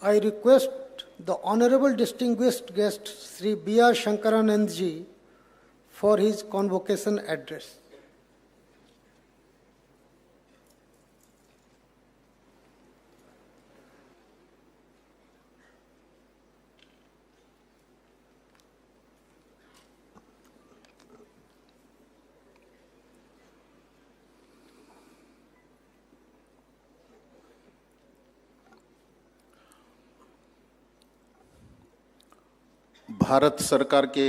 I request the Honorable Distinguished Guest Sri B.R. Shankaranand ji for his convocation address. Bharat सरकार के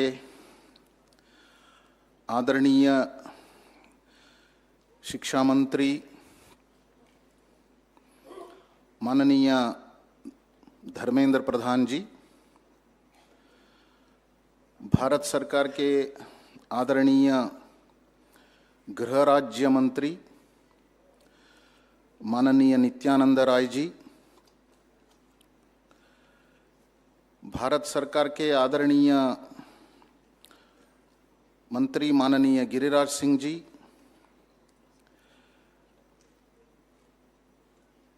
आदरणीय शिक्षा मंत्री माननीय धर्मेंद्र प्रधान जी, भारत सरकार के आदरणीय गृह राज्य मंत्री माननीय नित्यानंद राय जी, भारत सरकार के आदरणीय मंत्री माननीय Giriraj Singh ji,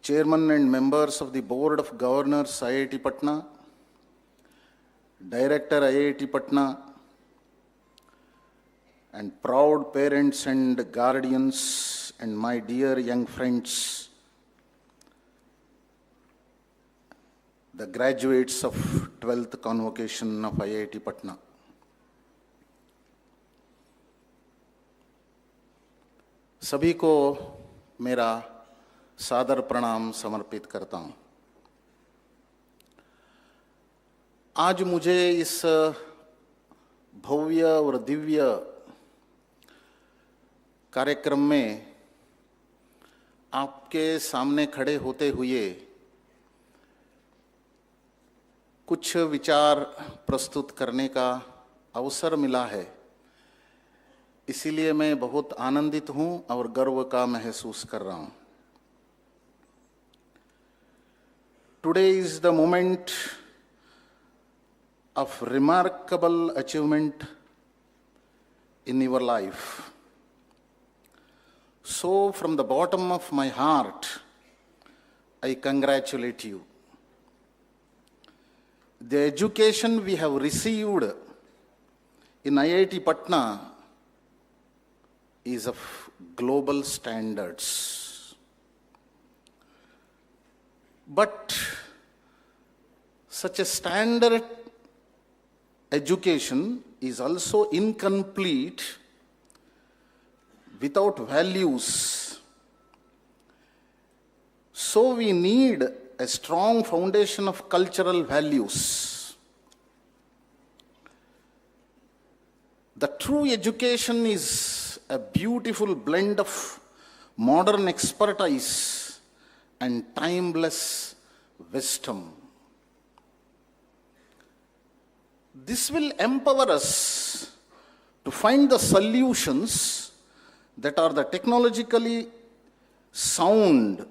chairman and members of the board of governors IIT Patna, director IIT Patna, and proud parents and guardians and my dear young friends, the graduates of 12th convocation of IIT Patna. सभी को मेरा सादर प्रणाम समर्पित करता हूं। आज मुझे इस भव्य और दिव्य कार्यक्रम में आपके सामने खड़े होते हुए कुछ विचार प्रस्तुत करने का अवसर मिला है, इसीलिए मैं बहुत आनंदित हूं और गर्व का महसूस कर रहा हूं। Today is the moment of remarkable achievement in your life. So from the bottom of my heart, I congratulate you. The education we have received in IIT Patna is of global standards. But such a standard education is also incomplete without values. So we need a strong foundation of cultural values. The true education is a beautiful blend of modern expertise and timeless wisdom. This will empower us to find the solutions that are the technologically sound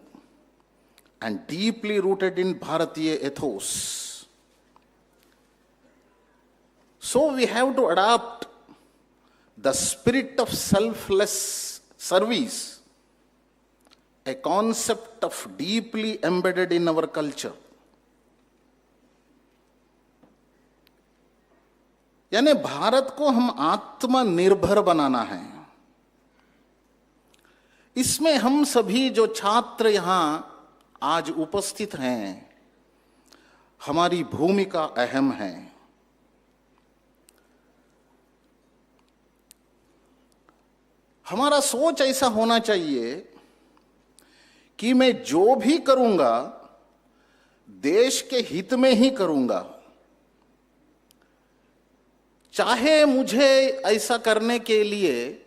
and deeply rooted in Bharatiya ethos. So we have to adopt the spirit of selfless service, a concept of deeply embedded in our culture. यानी भारत को हम आत्मनिर्भर बनाना है। इसमें हम सभी जो छात्र यहां आज उपस्थित हैं, हमारी भूमिका अहम है। हमारा सोच ऐसा होना चाहिए कि मैं जो भी करूंगा देश के हित में ही करूंगा, चाहे मुझे ऐसा करने के लिए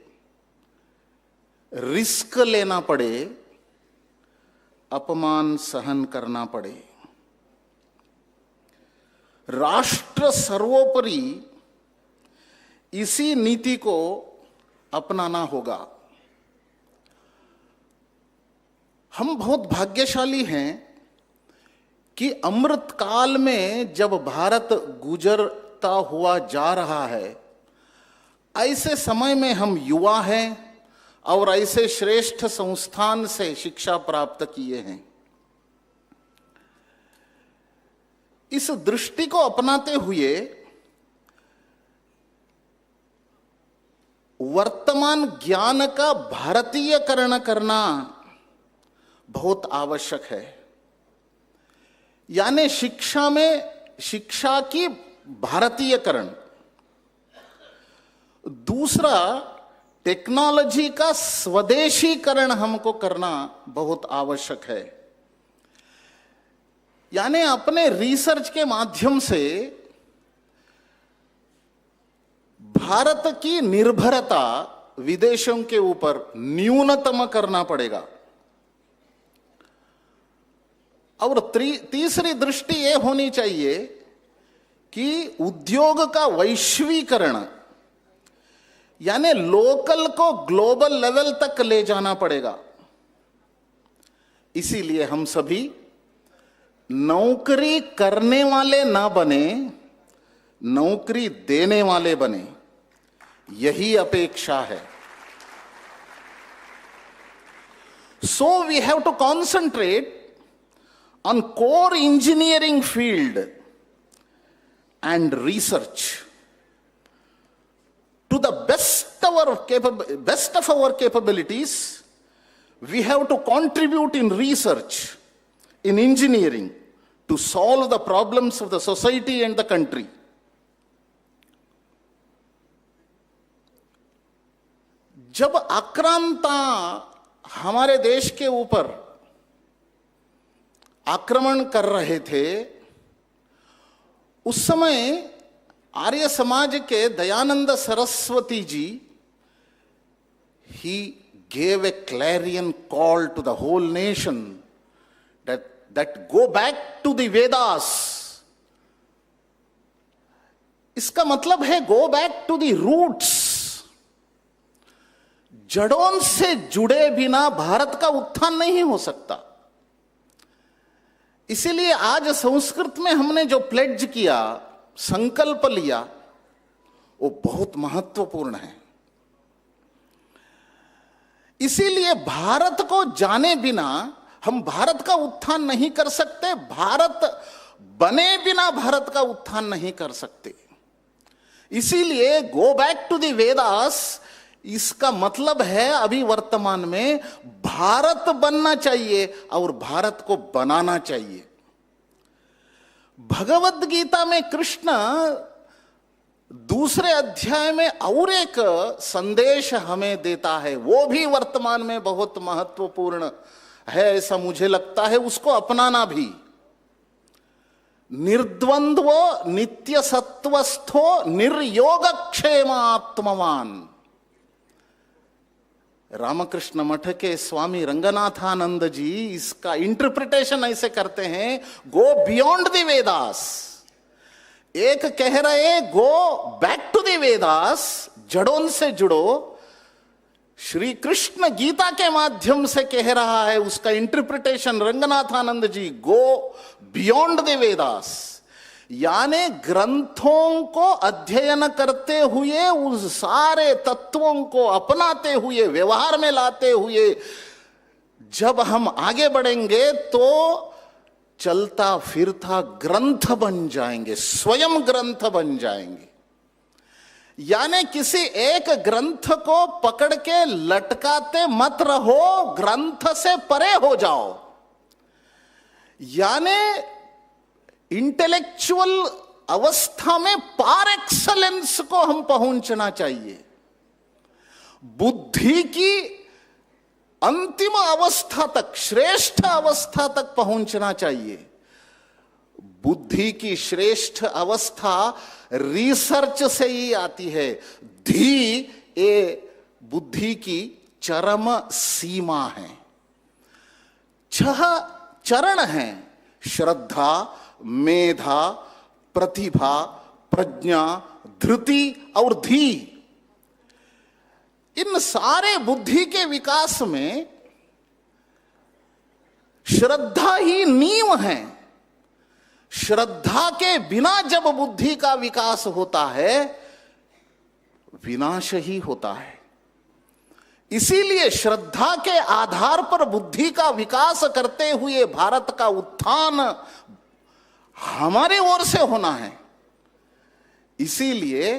रिस्क लेना पड़े, अपमान सहन करना पड़े। राष्ट्र सर्वोपरि इसी नीति को अपनाना होगा। हम बहुत भाग्यशाली हैं कि अमृत काल में जब भारत गुजरता हुआ जा रहा है, ऐसे समय में हम युवा हैं और ऐसे श्रेष्ठ संस्थान से शिक्षा प्राप्त किए हैं। इस दृष्टि को अपनाते हुए वर्तमान ज्ञान का भारतीयकरण करना बहुत आवश्यक है। यानी शिक्षा में शिक्षा की भारतीयकरण। दूसरा, टेक्नोलॉजी का स्वदेशीकरण हमको करना बहुत आवश्यक है। यानी अपने रिसर्च के माध्यम से भारत की निर्भरता विदेशों के ऊपर न्यूनतम करना पड़ेगा। और तीसरी दृष्टि यह होनी चाहिए कि उद्योग का वैश्वीकरण, यानी लोकल को ग्लोबल लेवल तक ले जाना पड़ेगा। इसीलिए हम सभी नौकरी करने वाले ना बने, नौकरी देने वाले बने, यही अपेक्षा है। So we have to concentrate on core engineering field and research to the best of our capabilities. We have to contribute in research, in engineering, to solve the problems of the society and the country. जब आक्रांता हमारे देश के ऊपर आक्रमण कर रहे थे, उस समय आर्य समाज के Dayanand Saraswati ji, he gave a clarion call to the whole nation that go back to the Vedas. इसका मतलब है go back to the roots. जड़ों से जुड़े बिना भारत का उत्थान नहीं हो सकता। इसीलिए आज संस्कृत में हमने जो प्लेड्ज किया, संकल्प लिया, वो बहुत महत्वपूर्ण है। इसीलिए भारत को जाने बिना हम भारत का उत्थान नहीं कर सकते, भारत बने बिना भारत का उत्थान नहीं कर सकते। इसीलिए go back to the Vedas, इसका मतलब है अभी वर्तमान में भारत बनना चाहिए और भारत को बनाना चाहिए। भगवद गीता में कृष्ण दूसरे अध्याय में और एक संदेश हमें देता है, वो भी वर्तमान में बहुत महत्वपूर्ण है, ऐसा मुझे लगता है। उसको अपनाना भी। निर्द्वंद्व नित्य सत्वस्थो निर्योग क्षेमात्मवान। रामकृष्ण मठ के स्वामी रंगनाथानंद जी इसका इंटरप्रिटेशन ऐसे करते हैं, गो बियॉन्ड द वेदास। एक कह रहे go back to the Vedas, जड़ों से जुड़ो। श्री कृष्ण गीता के माध्यम से कह रहा है, उसका interpretation Ranganathananda ji, go beyond the Vedas. यानी ग्रंथों को अध्ययन करते हुए, उस सारे तत्वों को अपनाते हुए, व्यवहार में लाते हुए जब हम आगे बढ़ेंगे तो चलता फिरता ग्रंथ बन जाएंगे, स्वयं ग्रंथ बन जाएंगे। यानी किसी एक ग्रंथ को पकड़ के लटकाते मत रहो, ग्रंथ से परे हो जाओ। यानी इंटेलेक्चुअल अवस्था में पार एक्सलेंस को हम पहुंचना चाहिए। बुद्धि की अंतिम अवस्था तक, श्रेष्ठ अवस्था तक पहुंचना चाहिए। बुद्धि की श्रेष्ठ अवस्था रिसर्च से ही आती है। धी ये बुद्धि की चरम सीमा है। 6 चरण हैं, श्रद्धा, मेधा, प्रतिभा, प्रज्ञा, धृति और धी। इन सारे बुद्धि के विकास में श्रद्धा ही नींव है। श्रद्धा के बिना जब बुद्धि का विकास होता है, विनाश ही होता है। इसीलिए श्रद्धा के आधार पर बुद्धि का विकास करते हुए भारत का उत्थान हमारे ओर से होना है। इसीलिए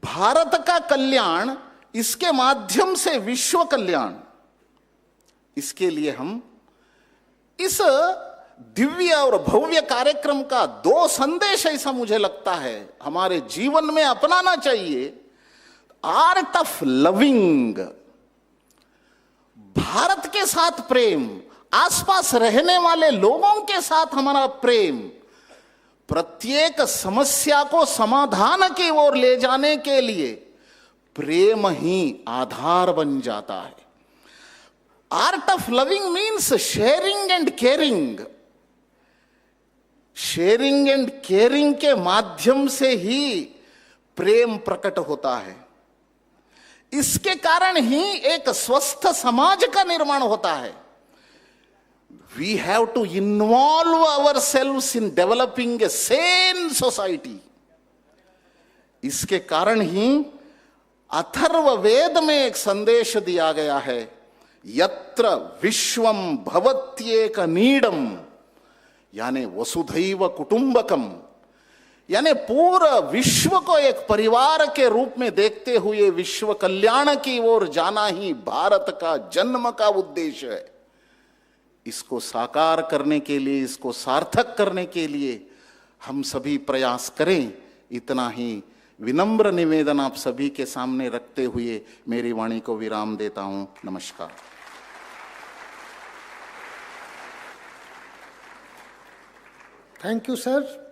भारत का कल्याण, इसके माध्यम से विश्व कल्याण, इसके लिए हम इस दिव्य और भव्य कार्यक्रम का 2 संदेश ऐसा मुझे लगता है हमारे जीवन में अपनाना चाहिए। आर्ट ऑफ लविंग, भारत के साथ प्रेम, आसपास रहने वाले लोगों के साथ हमारा प्रेम, प्रत्येक समस्या को समाधान की ओर ले जाने के लिए प्रेम ही आधार बन जाता है। Art of loving means sharing and caring. Sharing and caring के माध्यम से ही प्रेम प्रकट होता है। इसके कारण ही एक स्वस्थ समाज का निर्माण होता है। We have to involve ourselves in developing a sane society. इसके कारण ही अथर्ववेद में एक संदेश दिया गया है, यत्र विश्वम भवत्येक नीडम, यानी वसुधैव कुटुंबकम, यानी पूरा विश्व को एक परिवार के रूप में देखते हुए विश्व कल्याण की ओर जाना ही भारत का जन्म का उद्देश्य है। इसको साकार करने के लिए, इसको सार्थक करने के लिए हम सभी प्रयास करें। इतना ही विनम्र निवेदन आप सभी के सामने रखते हुए मेरी वाणी को विराम देता हूं। नमस्कार। Thank you sir.